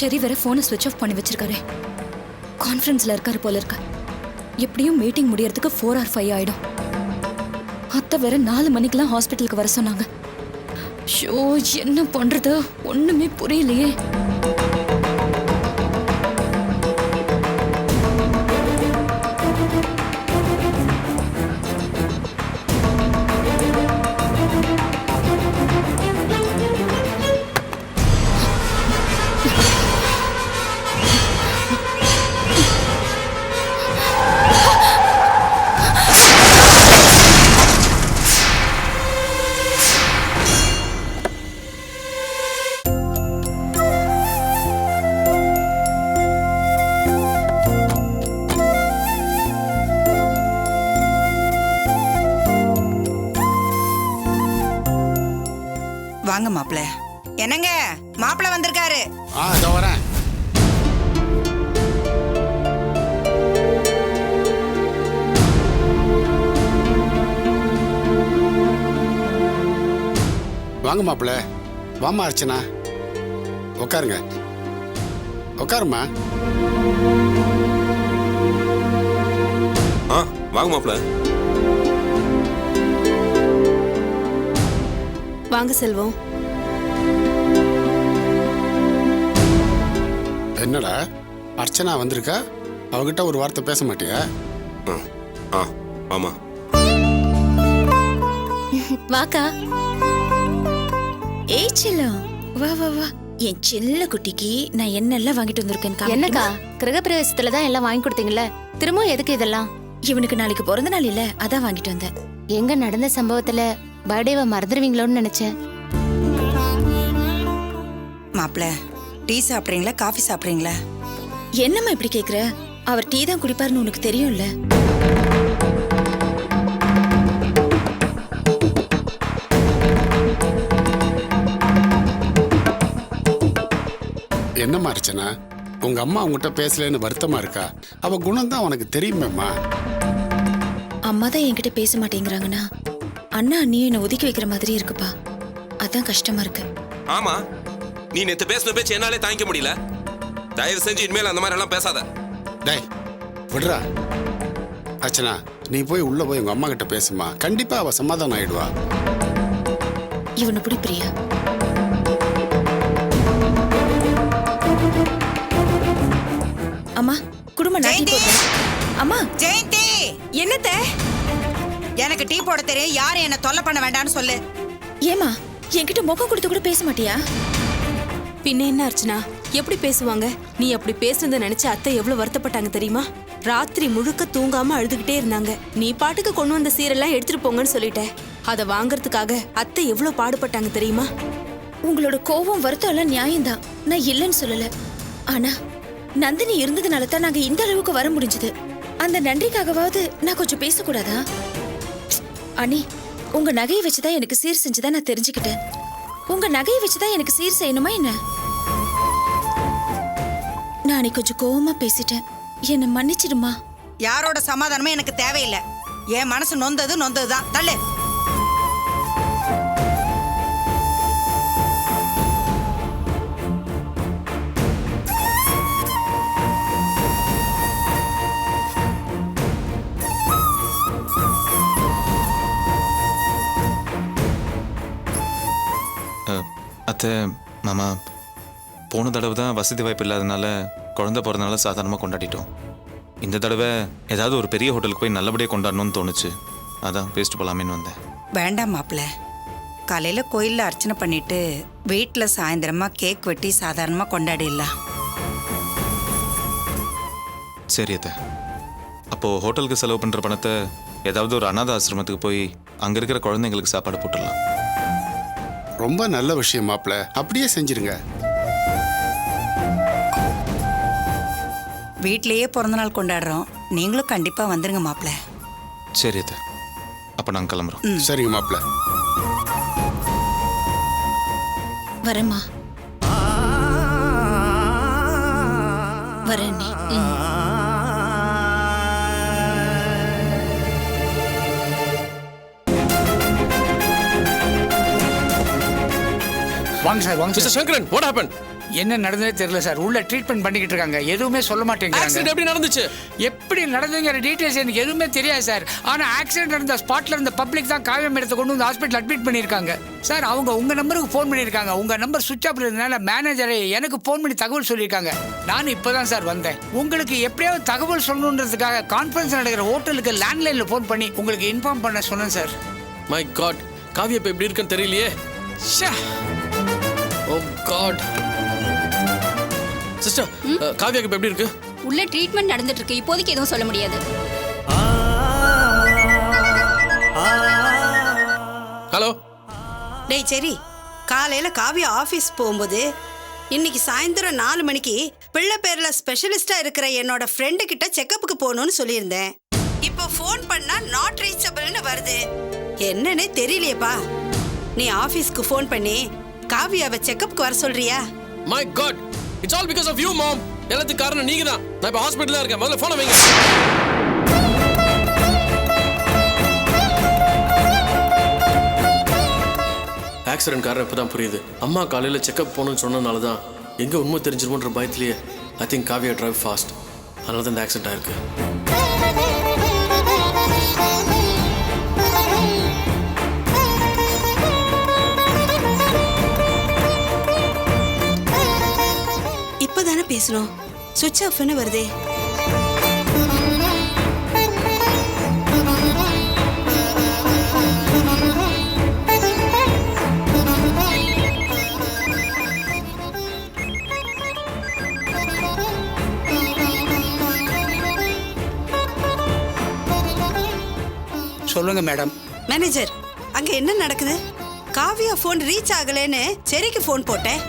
ஷெரி வேற போனை ஸ்விட்ச் ஆஃப் பண்ணி வச்சிருக்காரு. கான்ஃபரன்ஸ்ல இருக்காரு போல இருக்க. எப்படியும் மீட்டிங் முடியறதுக்கு 4 or 5 ஆயிடும். அத்தை வேற 4 மணிக்கெல்லாம் ஹாஸ்பிட்டலுக்கு வர சொன்னாங்க. ஷோ, என்ன பண்றது ஒண்ணுமே புரியலையே. வாங்க மாப்பிள. என்னங்க மாப்பிள வந்திருக்காரு. இதோ வரேன். வாங்க மாப்பிள. வாமா அர்ச்சனா, உட்காருங்க. உட்காருமா. வாங்க மாப்பிள. வாங்க செல்வம். என்னடா அர்ச்சனா வந்திருக்கா? அவகிட்ட ஒரு வார்த்தை பேச மாட்டியா? ஆமா. வாக்கா. ஏய் செல்லம், வா வா வா. என் செல்ல குட்டிக்கு நான் என்னெல்லாம் வாங்கிட்டு வந்திருக்கேன். என்னக்கா, கிரகப்பிரவேசத்துல தான் எல்லாம் வாங்கி கொடுத்தீங்கல்ல, திரும்பவும் எதுக்கு இதெல்லாம்? இவனுக்கு நாளைக்கு பிறந்த நாள் இல்ல, அதான் வாங்கிட்டு வந்தேன். எங்க நடந்த சம்பவத்துல பர்த்டேவை மறந்துடுவீங்களோன்னு நினைச்சேன். மாப்பிள, டீ சாப்பிட்றீங்களா காஃபி சாப்பிட்றீங்களா? என்னம்மா இப்படி கேக்குற? அவர் டீ தான் குடிப்பாருன்னு உனக்கு தெரியும்ல. என்னம்மா அர்ச்சனா, உங்க அம்மா உங்ககிட்ட பேசலன்னு வருத்தமா இருக்கா? அவ குணம் தான் உனக்கு தெரியுமேம்மா. அம்மா தான் என்கிட்ட பேச மாட்டேங்கிறாங்கன்னா அண்ணா அண்ணியும் என்னை ஒதுக்கி வைக்கிற மாதிரி இருக்குப்பா. அதான் கஷ்டமா இருக்கு. ஆமா, நீ நேத்து பேசின பேச்சு என்னாலே தாங்கிக்க முடியல. தயவு செஞ்சு இனிமேல் அந்த மாதிரி எல்லாம் பேசாத. டேய் விடுறா. அர்ச்சனா, நீ போய் உள்ள போய் உங்க அம்மா கிட்ட பேசுமா. கண்டிப்பா அவ சமாதானம் ஆயிடுவா. இவனை பிடி பிரியா. அம்மா குடும்ப ஜெயந்தி! அம்மா ஜெயந்தி, என்னத்த? எனக்கு டீ போட தெரியும். யாரும் என்ன தொல்லை பண்ண வேண்டாம்னு சொல்லு. ஏமா என்கிட்ட முகம் கொடுத்து கூட பேச மாட்டியா? பின்ன என்ன அர்ச்சனா, எப்படி பேசுவாங்க? நீ அப்படி பேசுனதை நினைச்சு அத்தை எவ்வளவு வருத்தப்பட்டாங்க தெரியுமா? ராத்திரி முழுக்க தூங்காம அழுதுகிட்டே இருந்தாங்க. நீ பாட்டுக்கு கொண்டு வந்த சீரெல்லாம் எடுத்துட்டு போங்கன்னு சொல்லிட்ட. அதை வாங்கறதுக்காக அத்தை எவ்வளவு பாடுபட்டாங்க தெரியுமா? உங்களோட கோபம் வருத்தம் எல்லாம் நியாயம்தான், நான் இல்லைன்னு சொல்லல. ஆனா நந்தினி இருந்ததுனால தான் நாங்க இந்த அளவுக்கு வர முடிஞ்சது. அந்த நன்றிக்காகவாவது நான் கொஞ்சம் பேசக்கூடாதா? அண்ணி, உங்க நகையை வச்சுதான் எனக்கு சீர் செஞ்சுதான் நான் தெரிஞ்சுக்கிட்டேன். உங்க நகையை வச்சுதான் எனக்கு சீர் செய்யணுமா என்ன? நானே கொஞ்சம் கோவமா பேசிட்டேன், என்ன மன்னிச்சிடுமா. யாரோட சமாதானமும் எனக்கு தேவையில்லை. என் மனசு நொந்ததுதான். தள்ளு. அத்தை, மாமா, போன தடவை தான் வசதி வாய்ப்பு இல்லாதனால குழந்தை பிறந்தனால சாதாரணமாக கொண்டாடிட்டோம். இந்த தடவை ஏதாவது ஒரு பெரிய ஹோட்டலுக்கு போய் நல்லபடியாக கொண்டாடணும்னு தோணுச்சு. அதான் பேசிட்டு போகலாமேன்னு வந்தேன். வேண்டாம் மாப்பிள. காலையில கோயில்ல அர்ச்சனை பண்ணிட்டு வீட்டுல சாயந்தரமா கேக் வெட்டி சாதாரணமா கொண்டாடிடலாம். சரி அத்தை. அப்போது ஹோட்டலுக்கு செலவு பண்ணுற பணத்தை ஏதாவது ஒரு அனாதை ஆசிரமத்துக்கு போய் அங்கே இருக்கிற குழந்தைங்களுக்கு சாப்பாடு போட்டுடலாம். ரொம்ப நல்ல விஷயம் மாப்பிள, அப்படியே செஞ்சிருங்க. வீட்லயே பிறந்த நாள் கொண்டாடுறோம், நீங்களும் கண்டிப்பா வந்துருங்க மாப்பிள. சரி அத்தை, அப்போ நாங்கள் கிளம்புறோம். சரிங்க மாப்பிள. வரேம்மா. வரேன் நீ. வாங்க சார், வாங்க மிஸ்டர் சங்கரன், what happened? என்ன நடந்ததே தெரியல சார். உள்ள ட்ரீட்மெண்ட் பண்ணிக்கிட்டு இருக்காங்க, எதுவுமே சொல்ல மாட்டேங்கிறாங்க. ஆக்சிடென்ட் எப்படி நடந்துச்சு? எப்படி நடந்துங்கிற டீடைல்ஸ் எனக்கு எதுவுமே தெரியாது சார். ஆனா ஆக்சிடென்ட் நடந்த ஸ்பாட்ல இருந்த பப்ளிக் தான் காவியா மேடத்தை கொண்டு வந்து ஹாஸ்பிட்டல் அட்மிட் பண்ணியிருக்காங்க சார். அவங்க உங்க நம்பருக்கு ஃபோன் பண்ணியிருக்காங்க. உங்க நம்பர் சுவிட்ச் ஆஃப் இருந்ததுனால மேனேஜரை எனக்கு ஃபோன் பண்ணி தகவல் சொல்லியிருக்காங்க. நானும் இப்போதான் சார் வந்தேன். உங்களுக்கு எப்படியாவது தகவல் சொல்லணுன்றதுக்காக கான்ஃபரன்ஸ் நடக்கிற ஹோட்டலுக்கு லேண்ட்லைன்ல ஃபோன் பண்ணி உங்களுக்கு இன்ஃபார்ம் பண்ண சொன்னேன் சார். மை காட், காவியா இப்ப எப்படி இருக்குன்னு தெரியலையே. ஓ காட். சிஸ்டர், காவியாக்கு இப்ப எப்படி இருக்கு? உள்ள ட்ரீட்மெண்ட் நடந்துட்டு இருக்கு. இப்போதைக்கு எதுவும் சொல்ல முடியாது. ஹலோ. டேய் சரி, காலையில காவியா ஆபீஸ் போகும்போது இன்னைக்கு சாயந்தரம் 4 மணிக்கு பிள்ளை பேர்ல ஸ்பெஷலிஸ்டா இருக்கிற என்னோட ஃப்ரெண்டு கிட்ட செக்கப்புக்கு போகணும்னு சொல்லியிருந்தேன். இப்போ ஃபோன் பண்ணா நாட் ரீச்சபிள்னு வருது. என்னன்னே தெரியலையேப்பா. நீ ஆபீஸ்க்கு ஃபோன் பண்ணி காவியாவை செக்கப்புக்கு வர சொல்றியா? My god, it's all because of you mom. எல்லாத்துக்கும் காரணம் நீங்க தான். நான் இப்ப ஹாஸ்பிடல்ல இருக்கேன். முதல்ல போனை வைங்க. ஆக்சிடென்ட் காரணம் இப்பதான் புரியுது. அம்மா காலையில செக்அப் போகணும்னு சொன்னனால தான் எங்க உண்மை தெரிஞ்சிருமோன்ற பயத்திலேயே I think Kavya drive fast. அதனால தான் இந்த ஆக்சிடென்ட் ஆயிருக்கு. இப்பதானே பேசணும், சுவிட்ச் ஆஃப்னு வருதே. சொல்லுங்க மேடம். மேனேஜர், அங்க என்ன நடக்குது? காவியா போன் ரீச் ஆகலன்னு செரிக்கு போன் போட்டேன்.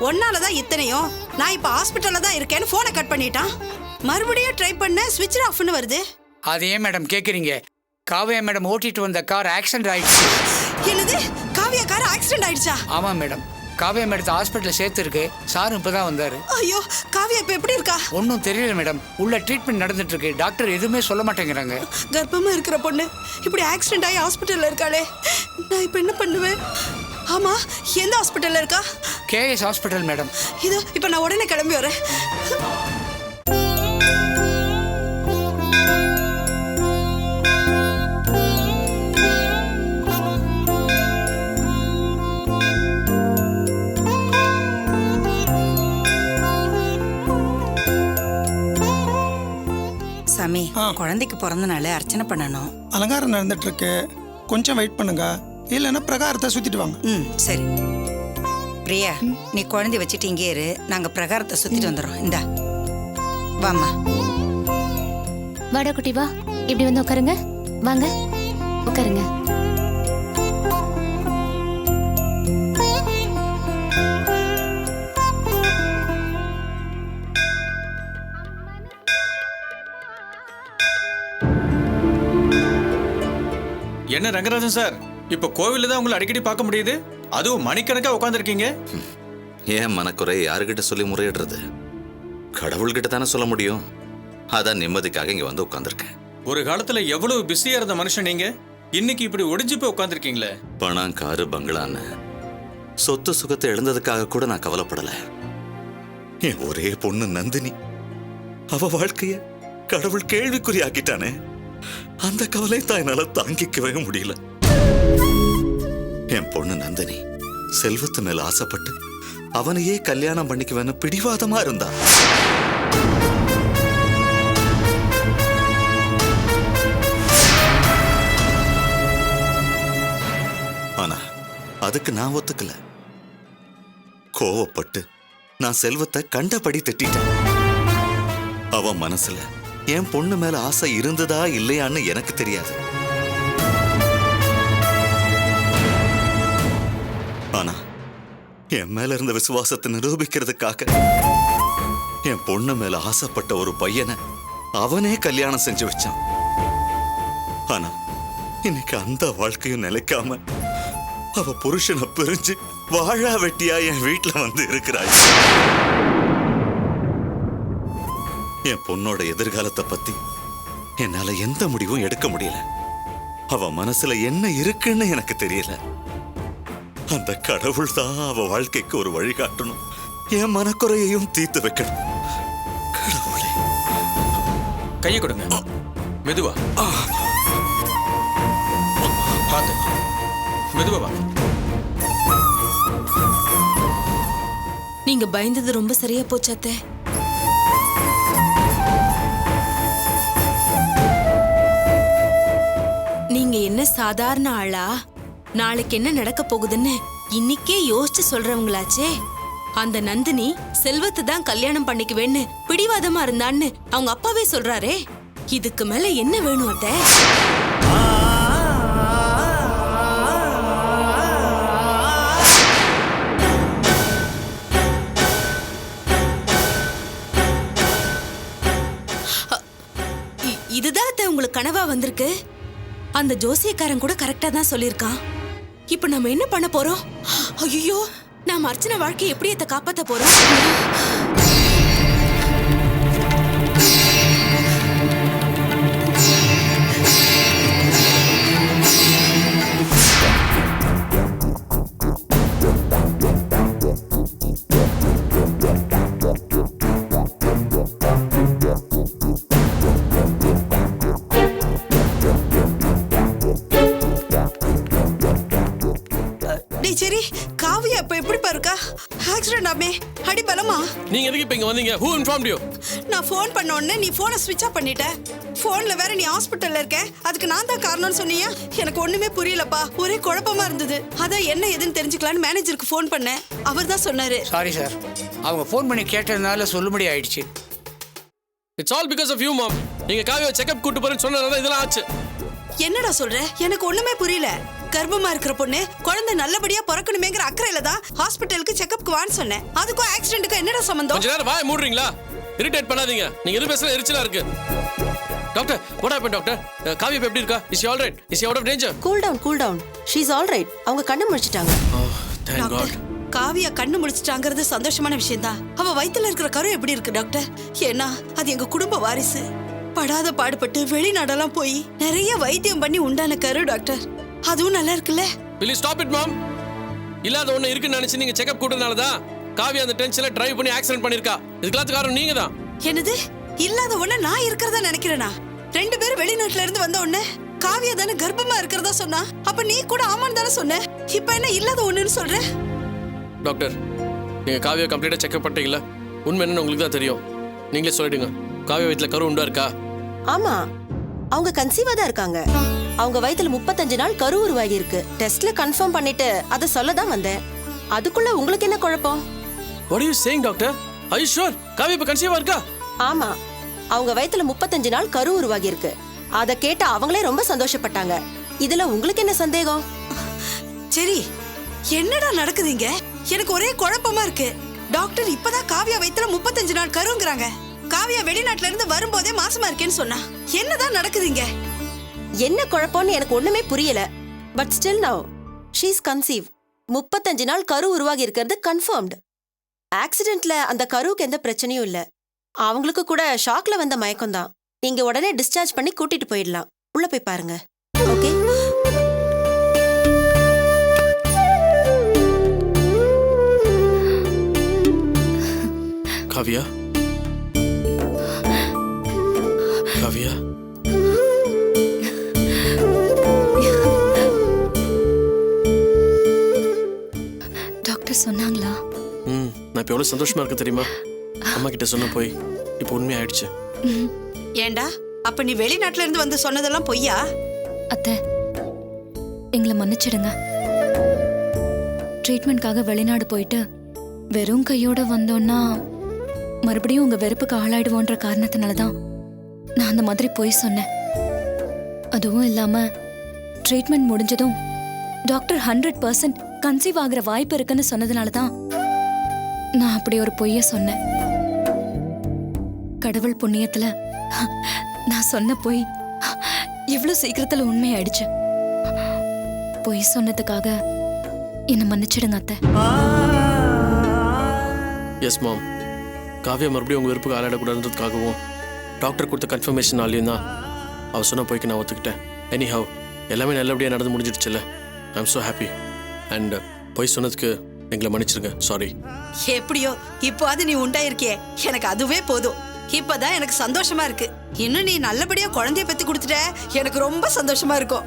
ஒன்னாலதான் இத்தனையும். நான் இப்ப ஹாஸ்பிட்டல்ல தான் இருக்கேன்னு போனை கட் பண்ணிட்டான். மறுபடியும் ட்ரை பண்ண ஸ்விட்ச் ஆஃப்னு வருது. அது ஏன் மேடம் கேக்குறீங்க? காவியா மேடம் ஓட்டிட்டு வந்த கார் ஆக்சிடென்ட் ஆயிடுச்சு. என்னது? காவியா கார் ஆக்சிடென்ட் ஆயிடுச்சா? ஆமா மேடம். காவியா மேடத்தை ஹாஸ்பிட்டல் சேர்த்துருக்கு. சாரும் இப்பதான் வந்தாரு. ஐயோ, காவியா இப்ப எப்படி இருக்கா? ஒன்றும் தெரியல மேடம். உள்ள ட்ரீட்மெண்ட் நடந்துட்டு இருக்கு. டாக்டர் எதுவுமே சொல்ல மாட்டேங்கிறாங்க. கர்ப்பமா இருக்கிற பொண்ணு இப்படி ஆக்சிடென்ட் ஆகி ஹாஸ்பிட்டல்ல இருக்காளே, நான் இப்ப என்ன பண்ணுவேன்? ஆமா, எந்த ஹாஸ்பிட்டல்ல இருக்கா? KS hospital madam. இதோ இப்ப நான் உடனே கிளம்பி வரேன். சாமி, குழந்தைக்கு பிறந்த நாள் அர்ச்சனை பண்ணணும். அலங்காரம் நடந்துட்டு இருக்கு, கொஞ்சம் வெயிட் பண்ணுங்க. இல்லைன்னா பிரகாரத்தை சுத்திட்டு வாங்க. சரி. பிரியா, நீ குழந்தை வச்சுட்டு இங்கே இரு. நாங்க பிரகாரத்தை சுத்திட்டு வந்துடுறோம். இந்தா வாமா. வாடா குட்டி வா. இப்படி வந்து உட்காருங்க. வாங்க உட்காருங்க. என்ன ரங்கராஜன் சார், இப்ப கோவில்ல தான் உங்களை அடிக்கடி பார்க்க முடியுது, அதுவும் மணிக்கணக்கா உட்காந்துருக்கீங்க. ஏன் மனக்குறை யாருக்கிட்ட சொல்லி முறையிடுறது? கடவுள்கிட்ட தானே சொல்ல முடியும். அதான் நிம்மதிக்காக இங்க வந்து உட்காந்துருக்கேன். ஒரு காலத்துல எவ்வளவு பிஸியா இருந்த மனுஷன் நீங்க, இன்னைக்கு இப்படி ஒடிஞ்சு போய் உட்காந்துருக்கீங்களே. பணம், காரு, பங்களான்னு சொத்து சுகத்தை எழுந்ததுக்காக கூட நான் கவலைப்படல. என் ஒரே பொண்ணு நந்தினி, அவ வாழ்க்கைய கடவுள் கேள்விக்குறியாக்கிட்டானே, அந்த கவலை தான் என்னால தாங்கிக்கவே முடியல. என் பொண்ணு நந்தினி செல்வத்து மேல ஆசைப்பட்டு அவனையே கல்யாணம் பண்ணிக்குவேன்னு பிடிவாதமா இருந்தா. ஆனா அதுக்கு நான் ஒத்துக்கல. கோவப்பட்டு நான் செல்வத்தை கண்டபடி திட்டிட்டேன். அவன் மனசுல என் பொண்ணு மேல ஆசை இருந்ததா இல்லையான்னு எனக்கு தெரியாது. ஆனா என் மேல இருந்த விசுவாசத்தை நிரூபிக்கிறதுக்காக என் பொண்ணு மேல ஆசைப்பட்ட ஒரு பையனை அவனே கல்யாணம் செஞ்சு வச்சான். ஆனா இன்னைக்கு அந்த வாழ்க்கையும் நிலைக்காம அவ புருஷனை பிரிஞ்சு வாழா வெட்டியா என் வீட்டுல வந்து இருக்கிறாய். என் பொண்ணோட எதிர்காலத்தை பத்தி என்னால எந்த முடிவும் எடுக்க முடியல. அவ மனசுல என்ன இருக்குன்னு எனக்கு தெரியல. அந்த கடவுள் தான் அவ வாழ்க்கைக்கு ஒரு வழிகாட்டணும். என் மனக்குறையையும் தீர்த்து வைக்கணும். கடவுளே. கையை கொடுங்க. மெதுவா. பார்த்து. மெதுவா வா. நீங்க பயந்தது ரொம்ப சரியா போச்சு அத்தை. நீங்க என்ன சாதாரண ஆளா? நாளைக்கு என்ன நடக்க போகுதுன்னு இன்னைக்கே யோசிச்சு சொல்றவங்களாச்சே. அந்த நந்தினி செல்வத்தை தான் கல்யாணம் பண்ணிக்குவேன்னு பிடிவாதமா இருந்தான்னு அவங்க அப்பாவே சொல்றாரே. இதுக்கு மேல என்ன வேணும் அத்தை? இதுதான் அத்தை உங்களுக்கு கனவா வந்திருக்கு. அந்த ஜோசியக்காரன் கூட கரெக்டா தான் சொல்லியிருக்கான். இப்ப நம்ம என்ன பண்ண போறோம்? ஐயோ, நாம அர்ச்சனை வாழ்க்கையை எப்படி அத்தை காப்பாத்த போறோம்? சரி, காவியா இப்ப எப்படி பாருக்கா? ஆக்சிடென்ட் ஆமே, அடி பலமா? நீங்க எதுக்கு இப்ப இங்க வந்தீங்க? Who informed you? நான் ஃபோன் பண்ண உடனே நீ போனை ஸ்விட்ச் ஆஃப் பண்ணிட்ட. போன்ல வேற நீ ஹாஸ்பிட்டல்ல இருக்க, அதுக்கு நான் தான் காரணம்னு சொன்னியா? எனக்கு ஒண்ணுமே புரியலப்பா, ஒரே குழப்பமா இருந்தது. அதான் என்ன ஏதுன்னு தெரிஞ்சுக்கலான்னு மேனேஜருக்கு ஃபோன் பண்ணேன். அவர் தான் சொன்னாரு. சாரி சார், அவங்க ஃபோன் பண்ணி கேட்டதுனால சொல்லும்படி ஆயிடுச்சு. It's all because of you, mom. நீங்க காவியா செக்கப் கூட்டு போறேன்னு சொன்னதால இதெல்லாம் ஆச்சு. என்னடா சொல்ற? எனக்கு ஒண்ணுமே புரியல. கர்ப்பமா இருக்கிற பொண்ணு குழந்தை நல்லபடியா பிறக்கணுமேங்கிற அக்கறையில தான் ஹாஸ்பிட்டலுக்கு செக்கப்க்கு வான்னு சொன்னேன். அதுக்கும் ஆக்சிடென்ட்க்கு என்னடா சம்பந்தம்? கொஞ்ச நேரம் வாய் மூடுறீங்களா? இரிட்டேட் பண்ணாதீங்க. நீங்க எது பேசுறது எரிச்சலா இருக்கு. Doctor, what happened doctor? Kavya எப்படி இருக்கா? Is she all right? Is she out of danger? Cool down. She is all right. அவங்க கண்ணு முழிச்சிட்டாங்க. Oh, thank God. காவியா கண்ணு முழிச்சிட்டாங்கிறது சந்தோஷமான விஷயம் தான். அவ வயித்துல இருக்கிற கரு எப்படி இருக்கு டாக்டர்? ஏன்னா அது எங்க குடும்ப வாரிசு. படாத பாடுபட்டு வெளிநாடெல்லாம் போய் நிறைய வைத்தியம் பண்ணி உண்டான கரு டாக்டர். அதுவும் நல்லா இருக்குல்ல? Will you stop it, mom? இல்லாத ஒண்ணு இருக்குன்னு நினைச்சு நீங்க செக்கப் கூட்டனால தான் காவியா அந்த டென்ஷன்ல டிரைவ் பண்ணி ஆக்சிடென்ட் பண்ணிருக்கா. இதுக்கெல்லாம் காரணம் நீங்க தான். என்னது? இல்லாத ஒண்ணு நான் இருக்கிறதா நினைக்கிறேனா? ரெண்டு பேரும் வெளிநாட்டுல இருந்து வந்த உடனே காவியா தானே கர்ப்பமா இருக்கிறதா சொன்னா. அப்ப நீ கூட ஆமான்னு தானே சொன்ன. இப்ப என்ன இல்லாத ஒண்ணுன்னு சொல்ற? டாக்டர், நீங்க காவியா கம்ப்ளீட்டா செக்அப் பண்ணிட்டீங்களா? உண்மை என்னன்னு உங்களுக்கு தான் தெரியும். நீங்களே சொல்லிடுங்க. காவியா வயித்துல கரு உண்டா இருக்கா? ஆமா, அவங்க கன்சீவா தான் இருக்காங்க. அவங்க வயித்துல 35 நாள் கரு உருவாகி இருக்கு. டெஸ்ட்ல கன்ஃபார்ம் பண்ணிட்டு அத சொல்ல தான் வந்தேன். அதுக்குள்ள உங்களுக்கு என்ன குழப்பம்? What are you saying, doctor? Are you sure? Kavya இப்ப கன்சீவா இருக்கா? ஆமா, அவங்க வயித்துல 35 நாள் கரு உருவாகி இருக்கு. அத கேட்டு அவங்களே ரொம்ப சந்தோஷப்பட்டாங்க. இதுல உங்களுக்கு என்ன சந்தேகம்? சரி, என்னடா நடக்குதுங்க? எனக்கு ஒரே குழப்பமா இருக்கு. டாக்டர் இப்பதான் காவியா வயித்துல 35 நாள் கருங்கறாங்க. காவியா வெளிநாட்டுல இருந்து வரும்போதே மாசமா இருக்கேன்னு சொன்னா. என்னதான் நடக்குதுங்க? என்ன குழப்பம்னு எனக்கு ஒண்ணுமே புரியல. பட் ஸ்டில் நவ ஷீ இஸ் கன்சீவ். 35 நாள் கரு உருவாகி இருக்கிறது கன்ஃபர்ம்டு. ஆக்சிடென்ட்ல அந்த கருவுக்கு எந்த பிரச்சனையும் இல்ல. அவங்களுக்கு கூட ஷாக்ல வந்த மயக்கம் தான். நீங்க உடனே டிஸ்சார்ஜ் பண்ணி கூட்டிட்டு போயிடலாம். உள்ள போய் பாருங்க. ஓகே? காவியா, காவியா, டாக்டர் சொன்னாங்களா? நான் இப்ப எவ்வளவு சந்தோஷமா இருக்க தெரியுமா? அம்மா கிட்ட சொன்ன போய் இப்போ உண்மை ஆயிடுச்சு. ஏண்டா, அப்ப நீ வெளிநாட்டுல இருந்து வந்து சொன்னதெல்லாம் பொய்யா? அத்தை, எங்களை மன்னிச்சிடுங்க. ட்ரீட்மெண்ட்காக வெளிநாடு போயிட்டு வெறும் கையோட வந்தோன்னா மறுபடியும் உங்க வெறுப்புக்கு ஆளாயிடுவோன்ற காரணத்தினால தான் நான் அந்த மாதிரி போய் சொன்னேன். அதுவும் இல்லாம ட்ரீட்மெண்ட் முடிஞ்சதும் டாக்டர் 100% கன்சீவ் ஆகிற வாய்ப்பு இருக்குன்னு சொன்னதுனால தான் நான் அப்படி ஒரு பொய்ய சொன்னேன். கடவுள் புண்ணியத்துல நான் சொன்ன பொய் இவ்வளவு சீக்கிரத்துல உண்மையாயிடுச்சு. பொய் சொன்னதுக்காக என்னை மன்னிச்சிடுங்க அத்தை. எஸ் மாம், காவியா மறுபடியும் உங்க விருப்புக்கு ஆளாடக்கூடாதுன்றதுக்காகவும் டாக்டர் கொடுத்த கன்ஃபர்மேஷனாலையும் தான் அவர் சொன்ன போய்க்கு நான் ஒத்துக்கிட்டேன். எனி ஹவ் எல்லாமே நல்லபடியாக நடந்து முடிஞ்சிடுச்சுல்ல. I am so happy. And பொய் சொன்னதுக்கு எங்களை மன்னிச்சிருங்க. சாரி. எப்படியோ இப்போ அது நீ உண்டாயிருக்கியே, எனக்கு அதுவே போதும். இப்பதான் எனக்கு சந்தோஷமா இருக்கு. இன்னும் நீ நல்லபடியா குழந்தைய பெத்து கொடுத்துட்ட, எனக்கு ரொம்ப சந்தோஷமா இருக்கும்.